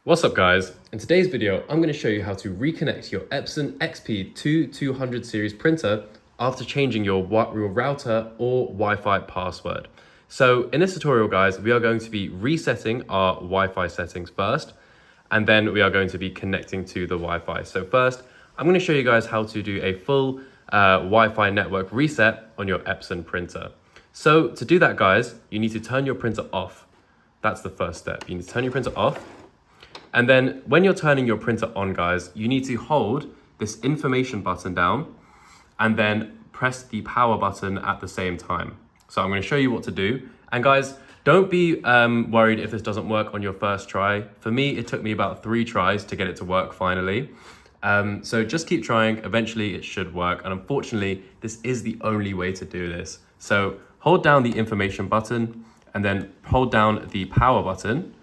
What's up guys? In today's video, I'm going to show you how to reconnect your Epson XP-2200 series printer after changing your router or Wi-Fi password. So in this tutorial guys, we are going to be resetting our Wi-Fi settings first, and then we are going to be connecting to the Wi-Fi. So first, I'm going to show you guys how to do a full Wi-Fi network reset on your Epson printer. So to do that guys, you need to turn your printer off. That's the first step. You need to turn your printer off. And then when you're turning your printer on, guys, you need to hold this information button down and then press the power button at the same time. So I'm going to show you what to do. And guys, don't be worried if this doesn't work on your first try. For me, it took me about 3 tries to get it to work finally. So just keep trying. Eventually it should work. And unfortunately, this is the only way to do this. So hold down the information button and then hold down the power button.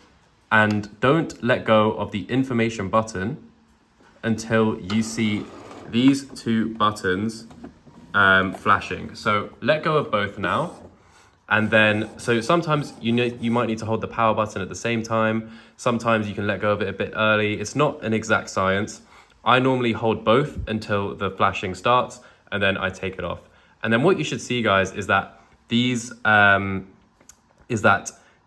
And don't let go of the information button until you see these 2 buttons flashing. So let go of both now. And then, so sometimes you might need to hold the power button at the same time. Sometimes you can let go of it a bit early. It's not an exact science. I normally hold both until the flashing starts and then I take it off. And then what you should see guys is that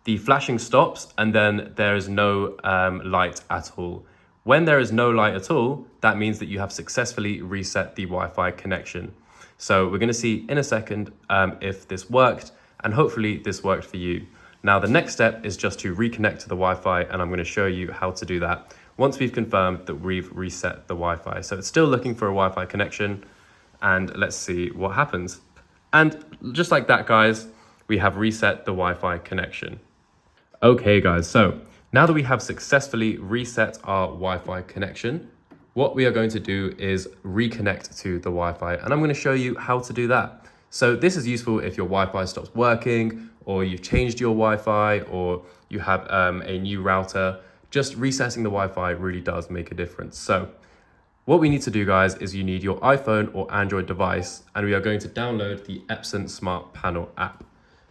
the flashing stops and then there is no light at all. When there is no light at all, that means that you have successfully reset the Wi-Fi connection. So we're going to see in a second if this worked, and hopefully this worked for you. Now the next step is just to reconnect to the Wi-Fi, and I'm going to show you how to do that once we've confirmed that we've reset the Wi-Fi. So it's still looking for a Wi-Fi connection, and let's see what happens. And just like that guys, we have reset the Wi-Fi connection. Okay guys, so now that we have successfully reset our Wi-Fi connection, what we are going to do is reconnect to the Wi-Fi, and I'm going to show you how to do that. So this is useful if your Wi-Fi stops working, or you've changed your Wi-Fi, or you have a new router. Just resetting the Wi-Fi really does make a difference. So what we need to do guys is you need your iPhone or Android device, and we are going to download the Epson Smart Panel app.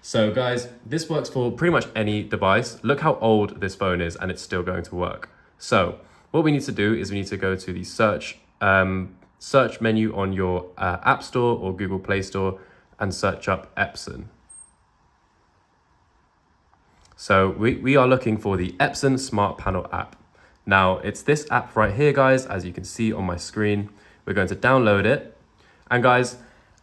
So guys, this works for pretty much any device. Look how old this phone is and it's still going to work. So what we need to do is we need to go to the search menu on your App Store or Google Play Store and search up Epson. So we are looking for the Epson Smart Panel app. Now it's this app right here guys, as you can see on my screen. We're going to download it. And guys,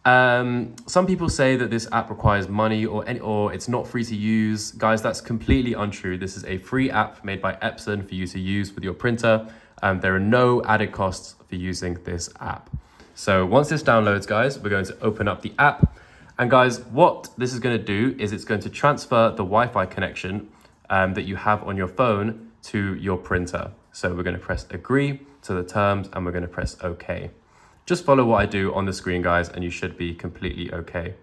some people say that this app requires money or it's not free to use. Guys, that's completely untrue. This is a free app made by Epson for you to use with your printer. There are no added costs for using this app. So once this downloads, guys, we're going to open up the app. And guys, what this is going to do is it's going to transfer the Wi-Fi connection that you have on your phone to your printer. So we're going to press agree to the terms and we're going to press OK. Just follow what I do on the screen, guys, and you should be completely okay.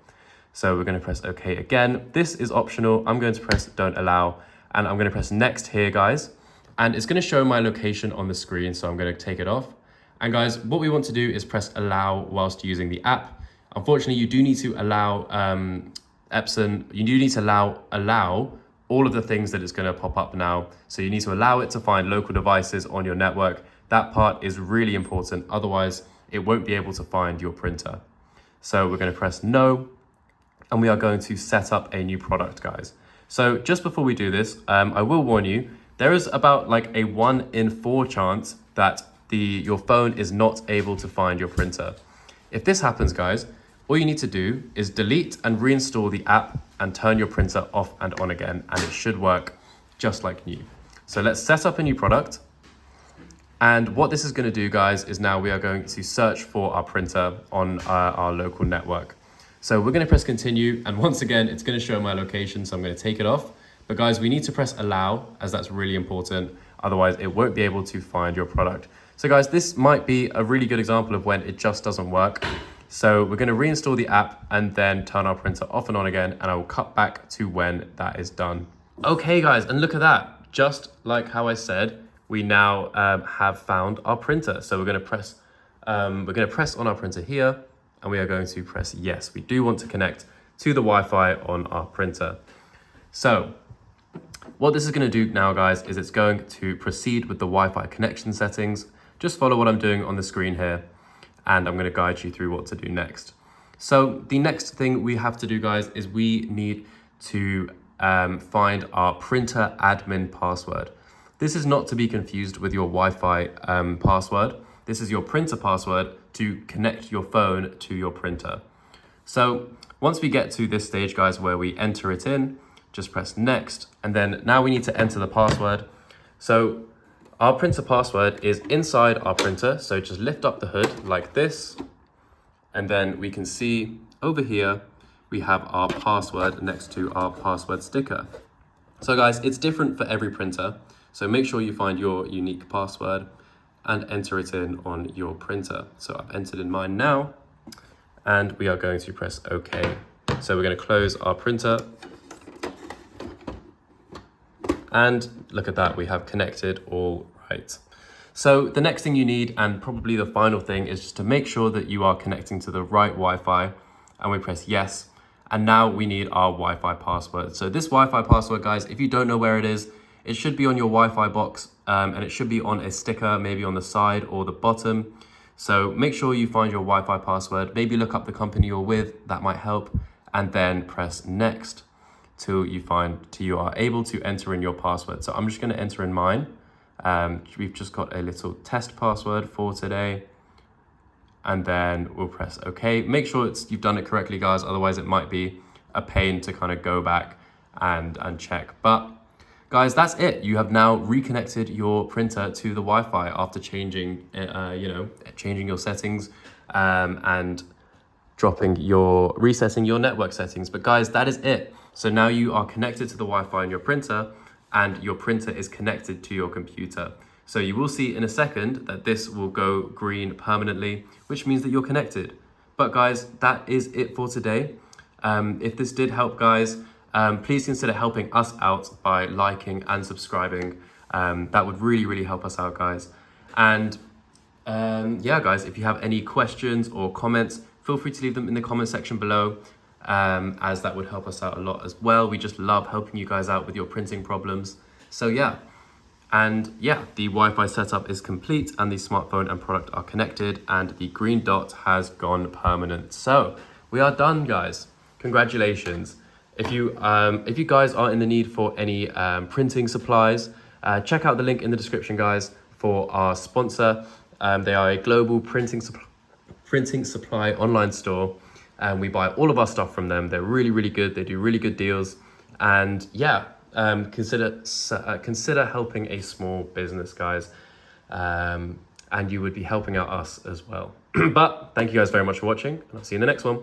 So we're going to press OK again. This is optional. I'm going to press don't allow, and I'm going to press next here, guys. And it's going to show my location on the screen, so I'm going to take it off. And guys, what we want to do is press allow whilst using the app. Unfortunately, you do need to allow Epson, you do need to allow all of the things that it's going to pop up now. So you need to allow it to find local devices on your network. That part is really important. Otherwise, it won't be able to find your printer. So we're going to press no, and we are going to set up a new product, guys. So just before we do this, I will warn you, there is about like a 1 in 4 chance that your phone is not able to find your printer. If this happens, guys, all you need to do is delete and reinstall the app and turn your printer off and on again, and it should work just like new. So let's set up a new product. And what this is going to do, guys, is now we are going to search for our printer on our local network. So we're going to press continue. And once again, it's going to show my location. So I'm going to take it off. But guys, we need to press allow, as that's really important. Otherwise, it won't be able to find your product. So guys, this might be a really good example of when it just doesn't work. So we're going to reinstall the app and then turn our printer off and on again. And I will cut back to when that is done. Okay, guys, and look at that. Just like how I said, we now have found our printer. So we're going to press on our printer here, and we are going to press yes. We do want to connect to the Wi-Fi on our printer. So What this is going to do now, guys, is it's going to proceed with the Wi-Fi connection settings. Just follow what I'm doing on the screen here, and I'm going to guide you through what to do next. So the next thing we have to do, guys, is we need to find our printer admin password. This is not to be confused with your Wi-Fi password. This is your printer password to connect your phone to your printer. So once we get to this stage, guys, where we enter it in, just press next, and then now we need to enter the password. So our printer password is inside our printer, so just lift up the hood like this, and then we can see over here we have our password next to our password sticker. So guys, it's different for every printer, so make sure you find your unique password and enter it in on your printer. So I've entered in mine now, and we are going to press OK. So we're going to close our printer, and look at that, we have connected all right. So the next thing you need, and probably the final thing, is just to make sure that you are connecting to the right Wi-Fi, and we press yes. And now we need our Wi-Fi password. So this Wi-Fi password, guys, if you don't know where it is, it should be on your Wi-Fi box, and it should be on a sticker, maybe on the side or the bottom. So make sure you find your Wi-Fi password, maybe look up the company you're with, that might help, and then press next till you are able to enter in your password. So I'm just going to enter in mine. We've just got a little test password for today, and then we'll press OK. Make sure you've done it correctly, guys, otherwise it might be a pain to kind of go back and check. But guys, that's it. You have now reconnected your printer to the Wi-Fi after changing your settings and resetting your network settings. But guys, that is it. So now you are connected to the Wi-Fi on your printer, and your printer is connected to your computer. So you will see in a second that this will go green permanently, which means that you're connected. But guys, that is it for today. If this did help, guys, please consider helping us out by liking and subscribing. That would really, really help us out, guys. And yeah, guys, if you have any questions or comments, feel free to leave them in the comment section below, as that would help us out a lot as well. We just love helping you guys out with your printing problems. So yeah, and yeah, the Wi-Fi setup is complete, and the smartphone and product are connected, and the green dot has gone permanent. So we are done, guys. Congratulations. If you guys are in the need for any printing supplies, check out the link in the description, guys, for our sponsor. They are a global printing supply online store, and we buy all of our stuff from them. They're really, really good. They do really good deals, and yeah, consider helping a small business, guys, and you would be helping out us as well. But thank you guys very much for watching, and I'll see you in the next one.